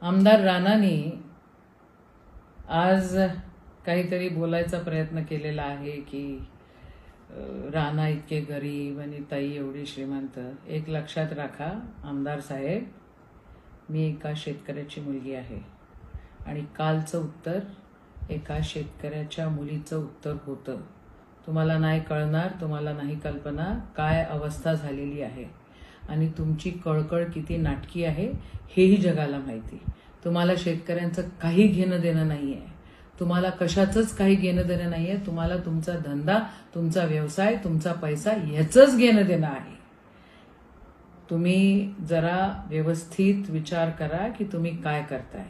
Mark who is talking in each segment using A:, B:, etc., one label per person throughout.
A: आमदार राणांनी आज काहीतरी बोलायचा प्रयत्न केलेला आहे की राणा इतके गरीब आणि ताई एवढी श्रीमंत. एक लक्षात राखा आमदार साहेब, मी एका शेतकऱ्याची मुलगी आहे आणि कालचं उत्तर एका शेतकऱ्याच्या मुलीचं उत्तर होतं. तुम्हाला नाही कळणार, तुम्हाला नाही कल्पना काय अवस्था झालेली आहे आणि तुमची कळकळ किती नाटकी आहे हेही जगाला माहिती. तुम्हाला शेतकऱ्यांचं काही घेणं देणं नाही आहे, तुम्हाला कशाचंच काही घेणं देणं नाही आहे. तुम्हाला तुमचा धंदा, तुमचा व्यवसाय, तुमचा पैसा याचंच घेणं देणं आहे. तुम्ही जरा व्यवस्थित विचार करा की तुम्ही काय करताय.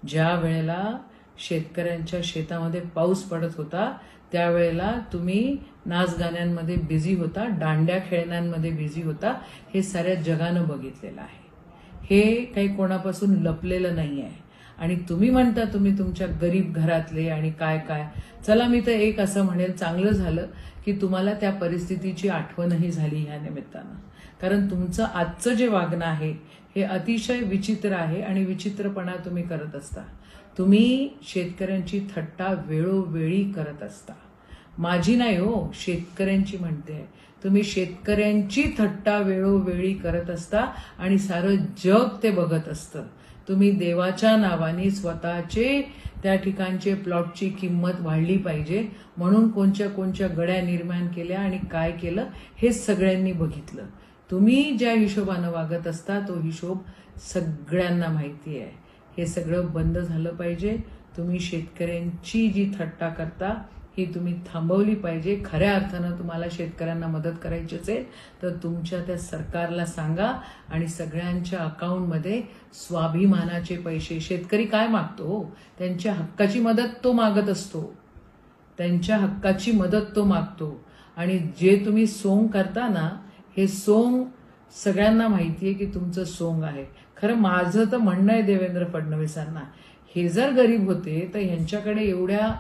A: ज्या वेळेला शेतकऱ्यांच्या शेतामध्ये पाऊस पडत होता त्यावेळेला तुम्ही नाचगाण्यांमध्ये बिझी होता, दांड्या खेळण्यांमध्ये बिझी होता. हे साऱ्या जगानं बघितलेलं आहे. हे काही कोणापासून लपलेलं नाही आहे. आणि तुम्ही म्हणता तुम्ही तुमच्या गरीब घरातले आणि काय काय. चला, मी तर एक असं म्हणेल, चांगलं झालं की तुम्हाला त्या परिस्थितीची आठवणही झाली ह्या निमित्तानं. कारण तुमचं आजचं जे वागणं आहे हे अतिशय विचित्र आहे आणि विचित्रपणा तुम्ही करत असता. तुम्ही शेतकऱ्यांची थट्टा वेळोवेळी करत असता. माझी नाही हो, शेतकऱ्यांची म्हणते. तुम्ही शेतकऱ्यांची थट्टा वेळोवेळी करत असता आणि सारं जग ते बघत असतं. तुम्ही देवाच्या नावाने स्वतःचे त्या ठिकाणचे प्लॉटची किंमत वाढली पाहिजे म्हणून कोणत्या गड्या निर्माण केल्या आणि काय केलं हे सगळ्यांनी बघितलं. तुम्ही ज्या हिशोबानं वागत असता तो हिशोब सगळ्यांना माहिती आहे. हे सगळं बंद झालं पाहिजे. तुम्ही शेतकऱ्यांची जी थट्टा करता ही तुम्ही थांबवली पाहिजे. खऱ्या अर्थानं तुम्हाला शेतकऱ्यांना मदत करायची असेल तर तुमच्या त्या सरकारला सांगा आणि सगळ्यांच्या अकाउंटमध्ये स्वाभिमानाचे पैसे. शेतकरी काय मागतो? त्यांच्या हक्काची मदत तो मागत असतो. त्यांच्या हक्काची मदत तो मागतो. आणि जे तुम्ही सोंग करता ना, हे सोंग सगळ्यांना माहितीये की तुमचं सोंग आहे. खरं माझं तर म्हणणं आहे देवेंद्र फडणवीसांना, हे जर गरीब होते तर यांच्याकडे एवढ्या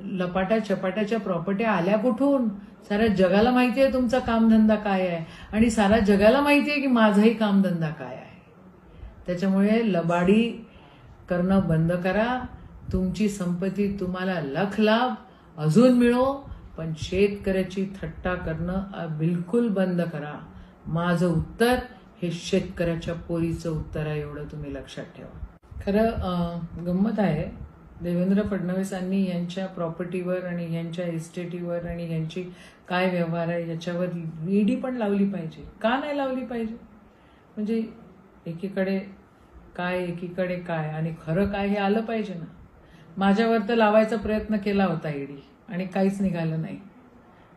A: लपाट्या चपाट्याच्या प्रॉपर्टी आल्या कुठून? साऱ्या जगाला माहिती आहे तुमचा कामधंदा काय आहे आणि साऱ्या जगाला माहिती आहे की माझाही कामधंदा काय आहे. त्याच्यामुळे लबाडी करणं बंद करा. तुमची संपत्ती तुम्हाला लख लाभ अजून मिळो, पण शेतकऱ्याची थट्टा करणं बिलकुल बंद करा. माझं उत्तर हे शेतकऱ्याच्या पोरीचं उत्तर आहे, एवढं तुम्ही लक्षात ठेवा. खरं गंमत आहे, देवेंद्र फडणवीसांनी यांच्या प्रॉपर्टीवर आणि यांच्या इस्टेटीवर आणि यांची काय व्यवहार आहे याच्यावर ईडी पण लावली पाहिजे. का नाही लावली पाहिजे? म्हणजे एकीकडे काय एकीकडे काय आणि खरं काय हे आलं पाहिजे ना. माझ्यावर तर लावायचा प्रयत्न केला होता ईडी आणि काहीच निघालं नाही.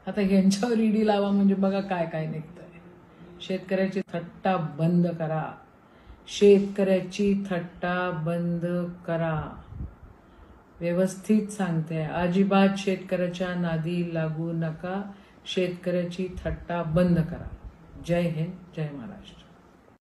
A: आता यांच्यावर ईडी लावा म्हणजे बघा काय काय निघतंय. शेतकऱ्याची थट्टा बंद करा. शेतकऱ्याची थट्टा बंद करा. व्यवस्थित सांगते, अजिबात शेतकऱ्याच्या नादी लागू नका. शेतकऱ्याची थट्टा बंद करा. जय हिंद, जय महाराष्ट्र.